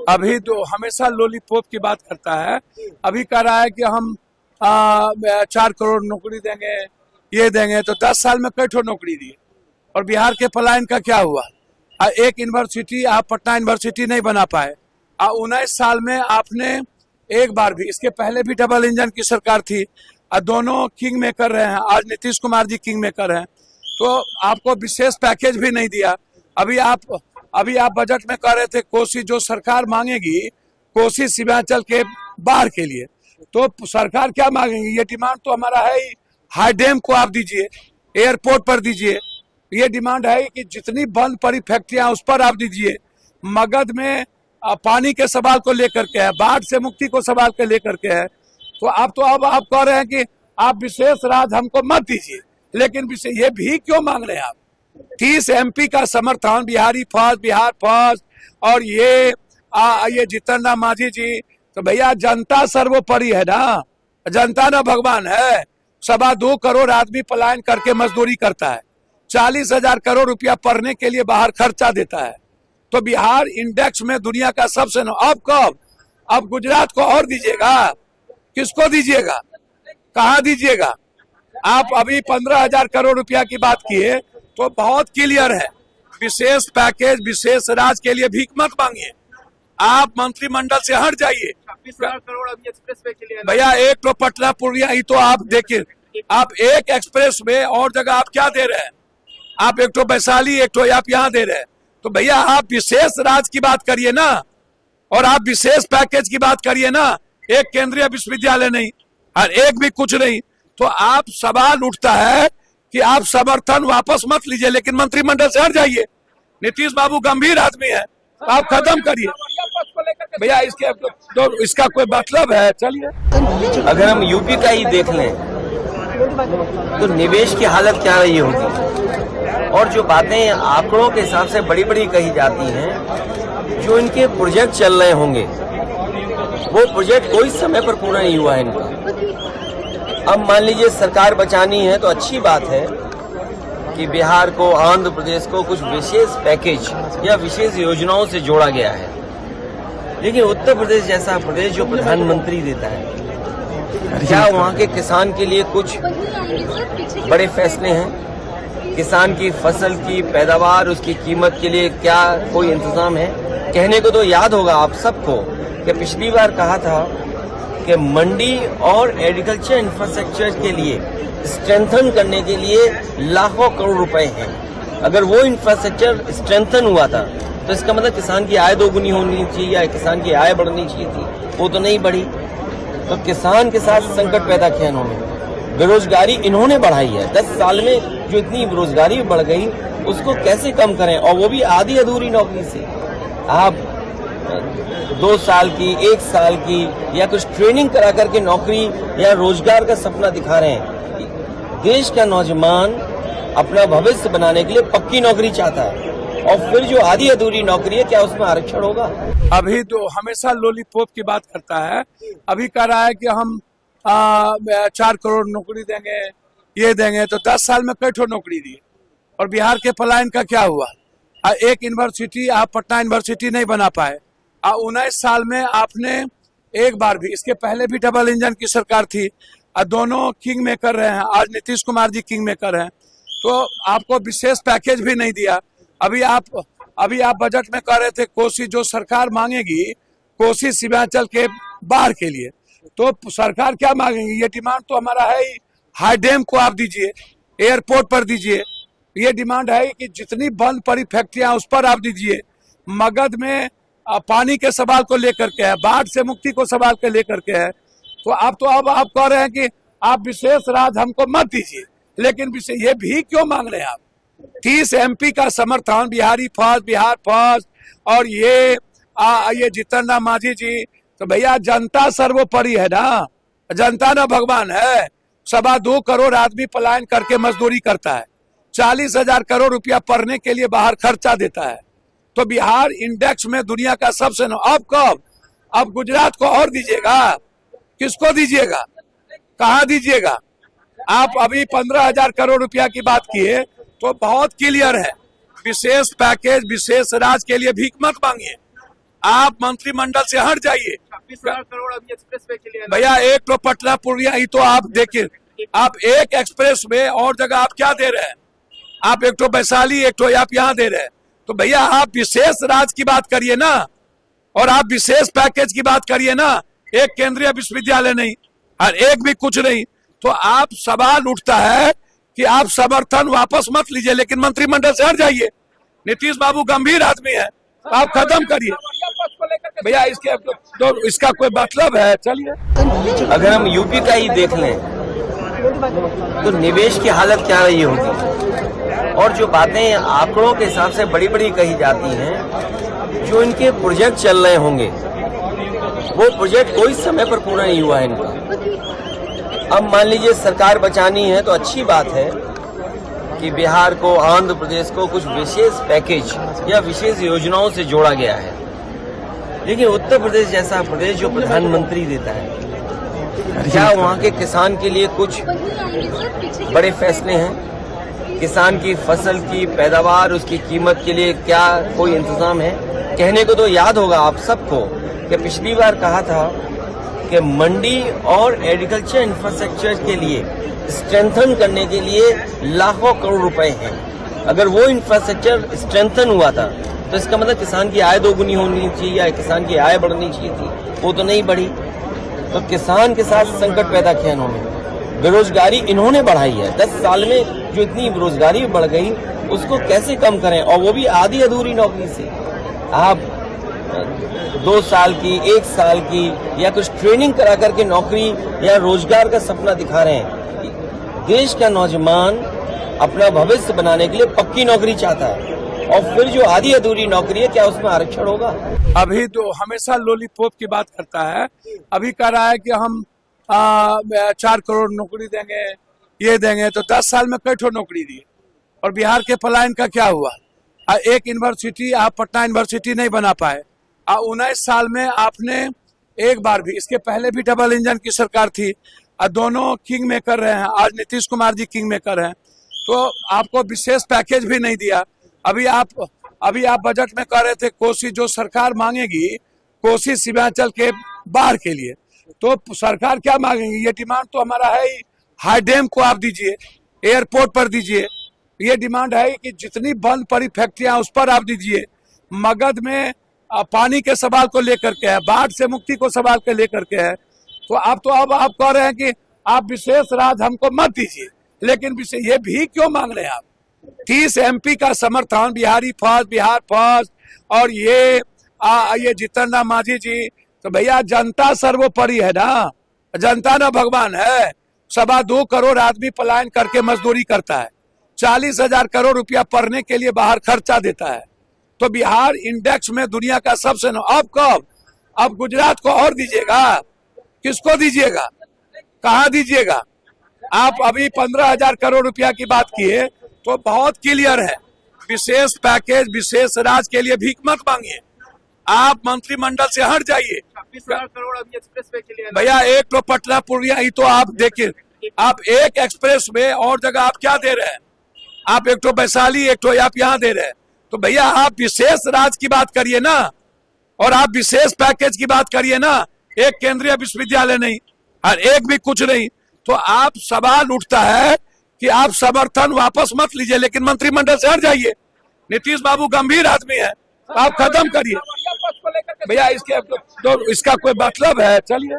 अभी तो हमेशा लॉलीपॉप की बात करता है। अभी कह रहा है कि हम 4 करोड़ नौकरी देंगे, ये देंगे, तो 10 साल में कई ठो नौकरी दी। और बिहार के पलायन का क्या हुआ? एक यूनिवर्सिटी आप पटना यूनिवर्सिटी नहीं बना पाए। 19 साल में आपने एक बार भी, इसके पहले भी डबल इंजन की सरकार थी, दोनों किंग मेकर रहे हैं। आज नीतीश कुमार जी किंग मेकर हैं, तो आपको विशेष पैकेज भी नहीं दिया। अभी आप बजट में कह रहे थे कोसी जो सरकार मांगेगी, कोसी सीमांचल के बाढ़ के लिए, तो सरकार क्या मांगेगी? ये डिमांड तो हमारा है ही, हाई डैम को आप दीजिए, एयरपोर्ट पर दीजिए। ये डिमांड है कि जितनी बंद पड़ी फैक्ट्रियां उस पर आप दीजिए। मगध में पानी के सवाल को लेकर के है, बाढ़ से मुक्ति को सवाल के लेकर के है। तो अब आप कह रहे हैं कि आप विशेष राज हमको मत दीजिए, लेकिन ये भी क्यों मांग रहे हैं आप? 30 MP का समर्थन, बिहारी फर्स्ट, बिहार फर्स्ट, और ये जितन राम मांझी जी, तो भैया जनता सर्वोपरि है ना, जनता ना भगवान है। 2.25 करोड़ आदमी पलायन करके मजदूरी करता है, 40,000 करोड़ रुपया पढ़ने के लिए बाहर खर्चा देता है। तो बिहार इंडेक्स में दुनिया का सबसे अब कब? अब गुजरात को और दीजिएगा? किसको दीजिएगा? कहाँ दीजिएगा? आप अभी 15,000 करोड़ रुपया की बात किए, तो बहुत क्लियर है। विशेष पैकेज, विशेष राज के लिए भीख मत मांगिए, आप मंत्रिमंडल से हट जाइए। 26,000 करोड़ अभी एक्सप्रेस वे के लिए भैया, एक तो पटना पूर्णिया ही तो आप देखिए, आप एक एक्सप्रेस वे और जगह आप क्या दे रहे हैं? आप एक तो वैशाली, एक तो आप यहाँ दे रहे हैं। तो भैया आप विशेष राज की बात करिए ना, और आप विशेष पैकेज की बात करिए ना। एक केंद्रीय विश्वविद्यालय नहीं और एक भी कुछ नहीं, तो आप सवाल उठता है कि आप समर्थन वापस मत लीजिए, लेकिन मंत्रिमंडल से हट जाइए। नीतीश बाबू गंभीर आदमी है, आप खत्म करिए भैया, इसका कोई मतलब है? चलिए, अगर हम यूपी का ही देख लें तो निवेश की हालत क्या रही होगी, और जो बातें आंकड़ों के हिसाब से बड़ी बड़ी कही जाती हैं, जो इनके प्रोजेक्ट चल रहे होंगे वो प्रोजेक्ट कोई समय पर पूरा नहीं हुआ है इनका। अब मान लीजिए सरकार बचानी है तो अच्छी बात है कि बिहार को, आंध्र प्रदेश को कुछ विशेष पैकेज या विशेष योजनाओं से जोड़ा गया है, लेकिन उत्तर प्रदेश जैसा प्रदेश जो प्रधानमंत्री देता है, क्या वहाँ के किसान के लिए कुछ बड़े फैसले हैं? किसान की फसल की पैदावार, उसकी कीमत के लिए क्या कोई इंतजाम है? कहने को तो याद होगा आप सबको कि पिछली बार कहा था कि मंडी और एग्रीकल्चर इंफ्रास्ट्रक्चर के लिए स्ट्रेंथन करने के लिए लाखों करोड़ रुपए हैं। अगर वो इंफ्रास्ट्रक्चर स्ट्रेंथन हुआ था तो इसका मतलब किसान की आय दोगुनी होनी चाहिए या किसान की आय बढ़नी चाहिए थी, वो तो नहीं बढ़ी। तो किसान के साथ संकट पैदा किया इन्होंने, बेरोजगारी इन्होंने बढ़ाई है। 10 साल में जो इतनी बेरोजगारी बढ़ गई उसको कैसे कम करें, और वो भी आधी अधूरी नौकरी से। आप 2 साल की, 1 साल की या कुछ ट्रेनिंग करा करके नौकरी या रोजगार का सपना दिखा रहे हैं। देश का नौजवान अपना भविष्य बनाने के लिए पक्की नौकरी चाहता है, और फिर जो आधी अधूरी नौकरी है, क्या उसमें आरक्षण होगा? अभी तो हमेशा लॉलीपॉप की बात करता है। अभी कह रहा है कि हम 4 करोड़ नौकरी देंगे, ये देंगे, तो 10 साल में कई ठो नौकरी दी। और बिहार के पलायन का क्या हुआ? एक यूनिवर्सिटी आप पटना यूनिवर्सिटी नहीं बना पाए। 19 साल में आपने एक बार भी, इसके पहले भी डबल इंजन की सरकार थी, दोनों किंग मेकर रहे हैं। आज नीतीश कुमार जी किंग मेकर हैं, तो आपको विशेष पैकेज भी नहीं दिया। अभी आप बजट में कह रहे थे कोसी जो सरकार मांगेगी, कोसी सीमांचल के बाढ़ के लिए, तो सरकार क्या मांगेगी? ये डिमांड तो हमारा है ही, हाई डैम को आप दीजिए, एयरपोर्ट पर दीजिए। ये डिमांड है कि जितनी बंद पड़ी फैक्ट्रियां उस पर आप दीजिए। मगध में पानी के सवाल को लेकर के है, बाढ़ से मुक्ति को सवाल के लेकर के है। तो अब आप कह रहे हैं कि आप विशेष राज हमको मत दीजिए, लेकिन ये भी क्यों मांग रहे हैं आप? 30 MP का समर्थन, बिहारी फर्स्ट, बिहार फर्स्ट, और ये जितन राम मांझी जी, तो भैया जनता सर्वोपरि है ना, जनता ना भगवान है। 2.25 करोड़ आदमी पलायन करके मजदूरी करता है, 40,000 करोड़ रुपया पढ़ने के लिए बाहर खर्चा देता है। तो बिहार इंडेक्स में दुनिया का सबसे अब कब? अब गुजरात को और दीजिएगा? किसको दीजिएगा? कहाँ दीजिएगा? आप अभी 15,000 करोड़ रुपया की बात किए, तो बहुत क्लियर है। विशेष पैकेज, विशेष राज के लिए भीख मत मांगिए, आप मंत्रिमंडल से हट जाइए 26,000 करोड़ अभी एक्सप्रेस वे के लिए भैया। एक तो पटना पूर्णिया ही तो आप देखिए, आप एक एक्सप्रेस वे और जगह आप क्या दे रहे हैं? आप एक तो वैशाली, एक तो आप यहाँ दे रहे हैं। तो भैया आप विशेष राज्य की बात करिए ना, और आप विशेष पैकेज की बात करिए ना। एक केंद्रीय विश्वविद्यालय नहीं और एक भी कुछ नहीं। तो आप सवाल उठता है कि आप समर्थन वापस मत लीजिए, लेकिन मंत्रिमंडल से हट जाइए। नीतीश बाबू गंभीर आदमी है, आप खत्म करिए भैया। इसका कोई मतलब है? चलिए, अगर हम यूपी का ही देख लें तो निवेश की हालत क्या रही होगी, और जो बातें आंकड़ों के हिसाब से बड़ी बड़ी कही जाती हैं, जो इनके प्रोजेक्ट चल रहे होंगे वो प्रोजेक्ट कोई समय पर पूरा नहीं हुआ है इनका। अब मान लीजिए सरकार बचानी है तो अच्छी बात है कि बिहार को, आंध्र प्रदेश को कुछ विशेष पैकेज या विशेष योजनाओं से जोड़ा गया है, लेकिन उत्तर प्रदेश जैसा प्रदेश जो प्रधानमंत्री देता है, क्या वहाँ के किसान के लिए कुछ बड़े फैसले हैं? किसान की फसल की पैदावार, उसकी कीमत के लिए क्या कोई इंतजाम है? कहने को तो याद होगा आप सबको कि पिछली बार कहा था कि मंडी और एग्रीकल्चर इंफ्रास्ट्रक्चर के लिए स्ट्रेंथन करने के लिए लाखों करोड़ रुपए हैं। अगर वो इंफ्रास्ट्रक्चर स्ट्रेंथन हुआ था तो इसका मतलब किसान की आय दोगुनी होनी चाहिए या किसान की आय बढ़नी चाहिए थी, वो तो नहीं बढ़ी। तो किसान के साथ संकट पैदा किया इन्होंने। बेरोजगारी इन्होंने बढ़ाई है। 10 साल में जो इतनी बेरोजगारी बढ़ गई उसको कैसे कम करें, और वो भी आधी अधूरी नौकरी से। आप 2 साल की, 1 साल की या कुछ ट्रेनिंग करा करके नौकरी या रोजगार का सपना दिखा रहे हैं। देश का नौजवान अपना भविष्य बनाने के लिए पक्की नौकरी चाहता है, और फिर जो आधी अधूरी नौकरी है क्या उसमें आरक्षण होगा? अभी तो हमेशा लॉलीपॉप की बात करता है। अभी कह रहा है कि हम 4 करोड़ नौकरी देंगे, ये देंगे। तो 10 साल में कई ठो नौकरी दी, और बिहार के पलायन का क्या हुआ? एक यूनिवर्सिटी आप पटना यूनिवर्सिटी नहीं बना पाए। 19 साल में आपने एक बार भी, इसके पहले भी डबल इंजन की सरकार थी, दोनों किंग मेकर रहे हैं। आज नीतीश कुमार जी किंग मेकर हैं, तो आपको विशेष पैकेज भी नहीं दिया। अभी आप बजट में कह रहे थे कोसी जो सरकार मांगेगी, कोसी सीमांचल के बाढ़ के लिए, तो सरकार क्या मांगेगी? ये डिमांड तो हमारा है ही, हाई डैम को आप दीजिए, एयरपोर्ट पर दीजिए। ये डिमांड है कि जितनी बंद पड़ी फैक्ट्रियां उस पर आप दीजिए। मगध में पानी के सवाल को लेकर के है, बाढ़ से मुक्ति को सवाल के लेकर के है। तो अब आप कह रहे हैं कि आप विशेष राज्य हमको मत दीजिए, लेकिन ये भी क्यों मांग रहे हैं आप? 30 MP का समर्थन, बिहारी फर्स्ट, बिहार फर्स्ट, और ये जितन राम मांझी जी। तो भैया जनता सर्वोपरि है ना, जनता ना भगवान है। 2.25 करोड़ आदमी पलायन करके मजदूरी करता है, 40,000 करोड़ रुपया पढ़ने के लिए बाहर खर्चा देता है। तो बिहार इंडेक्स में दुनिया का सबसे अब कब? अब गुजरात को और दीजिएगा? किसको दीजिएगा? कहाँ दीजिएगा? आप अभी 15,000 करोड़ रुपया की बात किए तो बहुत क्लियर है। विशेष पैकेज, विशेष राज्य के लिए भीख मत मांगिए, आप मंत्रिमंडल से हट जाइए 26,000 करोड़ अभी एक्सप्रेस वे के लिए भैया। एक तो पटना पूर्णिया ही तो आप देखिए, आप एक एक्सप्रेस वे और जगह आप क्या दे रहे हैं? आप एक तो वैशाली, एक तो आप यहाँ दे रहे हैं। तो भैया आप विशेष राज्य की बात करिए ना, और आप विशेष पैकेज की बात करिए ना। एक केंद्रीय विश्वविद्यालय नहीं और एक भी कुछ नहीं। तो आप सवाल उठता है कि आप समर्थन वापस मत लीजिए, लेकिन मंत्रिमंडल से हट जाइए। नीतीश बाबू गंभीर आदमी है, आप खत्म करिए भैया। इसका कोई मतलब है? चलिए।